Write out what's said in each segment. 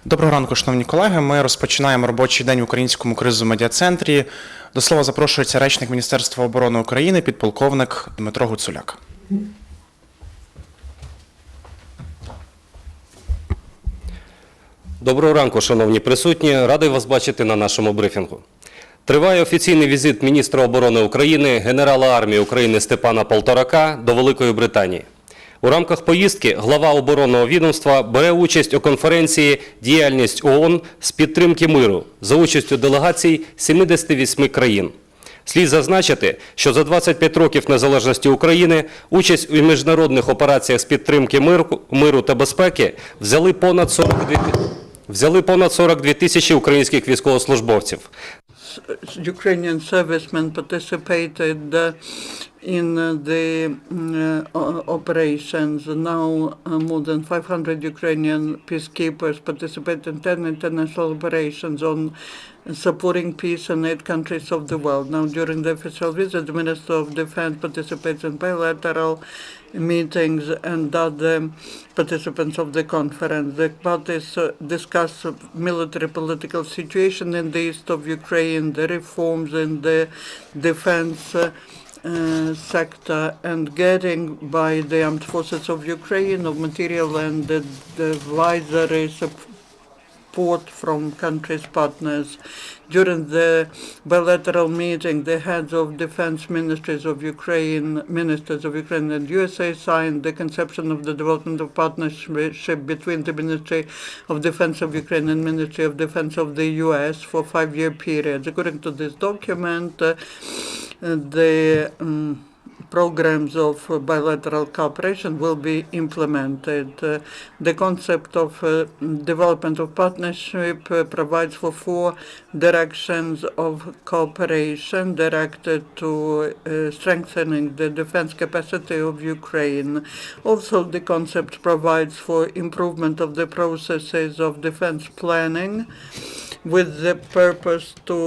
Доброго ранку, шановні колеги. Ми розпочинаємо робочий день в Українському кризовому медіа-центрі. До слова запрошується речник Міністерства оборони України, підполковник Дмитро Гутсуляк. Доброго ранку, шановні присутні. Радий вас бачити на нашому брифінгу. Триває офіційний візит міністра оборони України, генерала армії України Степана Полторака до Великої Британії. У рамках поїздки глава оборонного відомства бере участь у конференції «Діяльність ООН з підтримки миру» за участю делегацій 78 країн. Слід зазначити, що за 25 років незалежності України участь у міжнародних операціях з підтримки миру та безпеки взяли понад 42 тисячі українських військовослужбовців. Ukrainian servicemen participated in the operations. Now more than 500 Ukrainian peacekeepers participate in 10 international operations on supporting peace in 8 countries of the world. Now during the official visit, the Minister of Defense participates in bilateral meetings and other participants of the conference. The parties discuss military political situation in the east of Ukraine, the reforms in the defense sector, and getting by the armed forces of Ukraine of material and the advisory support from countries' partners. During the bilateral meeting, the heads of defense ministries of ministers of Ukraine and USA signed the conception of the development of partnership between the Ministry of Defense of Ukraine and Ministry of Defense of the US for a 5-year period. According to this document, the programs of bilateral cooperation will be implemented. The concept of development of partnership provides for 4 directions of cooperation directed to strengthening the defense capacity of Ukraine. Also, the concept provides for improvement of the processes of defense planning with the purpose to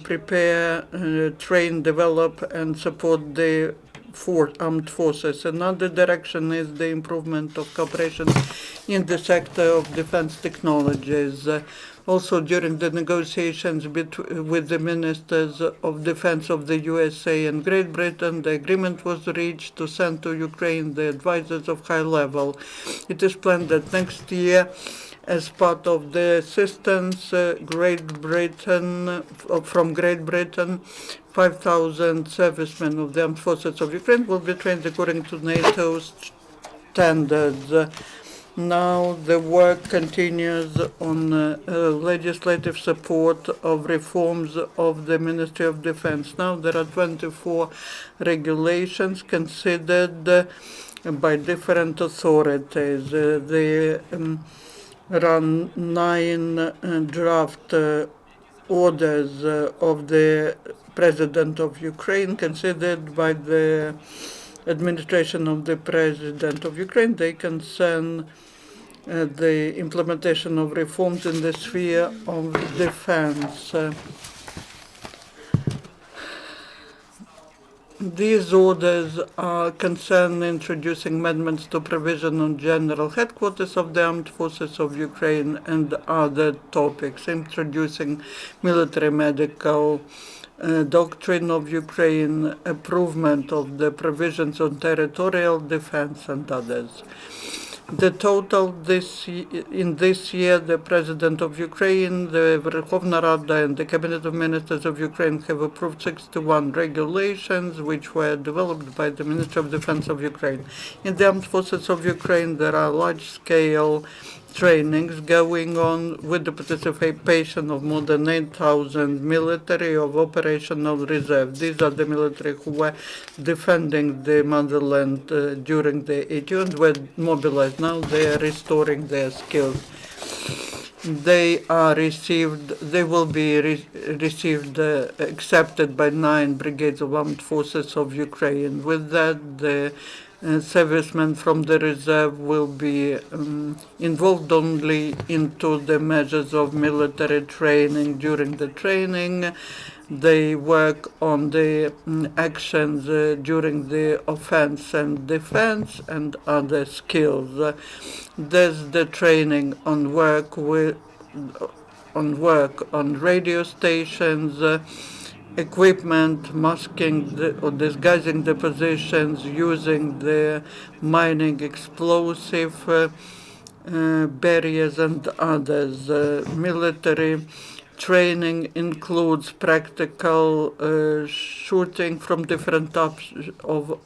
prepare, train, develop, and support the armed forces. Another direction is the improvement of cooperation in the sector of defense technologies. Also, during the negotiations with the ministers of defense of the USA and Great Britain, the agreement was reached to send to Ukraine the advisors of high level. It is planned that next year, as part of the assistance, from Great Britain, 5,000 servicemen of the armed forces of Ukraine will be trained according to NATO's standards. Now the work continues on legislative support of reforms of the Ministry of Defense. Now there are 24 regulations considered by different authorities. There are 9 draft orders of the President of Ukraine considered by the administration of the President of Ukraine. They concern the implementation of reforms in the sphere of defense. These orders are concerned introducing amendments to provision on general headquarters of the armed forces of Ukraine and other topics, introducing military medical doctrine of Ukraine, improvement of the provisions on territorial defense, and others. The total in this year, the President of Ukraine, the Verkhovna Rada, and the Cabinet of Ministers of Ukraine have approved 61 regulations which were developed by the Ministry of Defense of Ukraine. In the armed forces of Ukraine, there are large-scale trainings going on with the participation of more than 8,000 military of operational reserve. These are the military who were defending the motherland during the 80s and were mobilized. Now they are restoring their skills. They will be accepted by 9 brigades of armed forces of Ukraine. With that, the servicemen from the reserve will be involved only into the measures of military training. During the training, they work on the actions during the offense and defense and other skills. There's the training on work on radio stations, equipment, masking or disguising the positions, using the mining explosive barriers and others. Military training includes practical shooting from different types of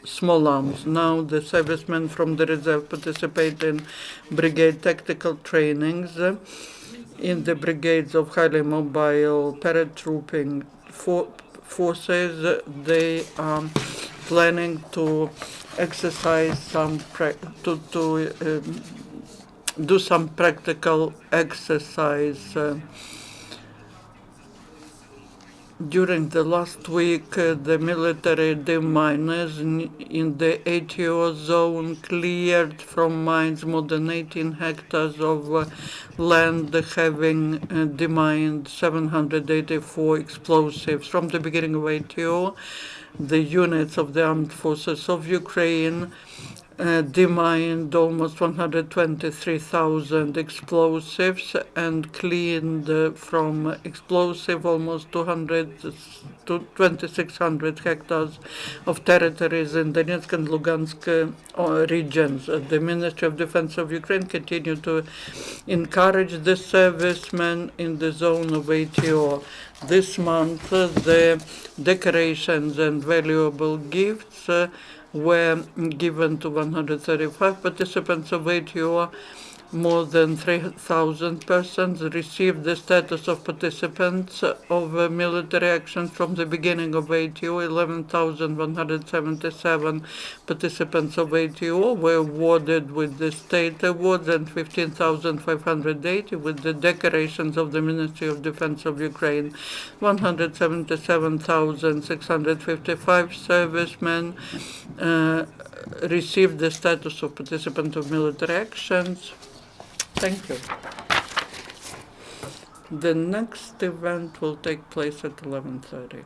small arms. Now the servicemen from the reserve participate in brigade tactical trainings in the brigades of highly mobile paratrooping forces. They are planning to exercise do some practical exercise. During the last week, the military deminers in the ATO zone cleared from mines more than 18 hectares of land, having demined 784 explosives. From the beginning of ATO, the units of the armed forces of Ukraine demined almost 123,000 explosives and cleaned from explosive almost 2,600 hectares of territories in Donetsk and Lugansk regions. The Ministry of Defense of Ukraine continued to encourage the servicemen in the zone of ATO. This month, the decorations and valuable gifts were given to 135 participants of ATO. More than 3,000 persons received the status of participants of military actions from the beginning of ATO. 11,177 participants of ATO were awarded with the state awards and 15,580 with the decorations of the Ministry of Defense of Ukraine. 177,655 servicemen received the status of participant of military actions. Thank you. The next event will take place at 11:30.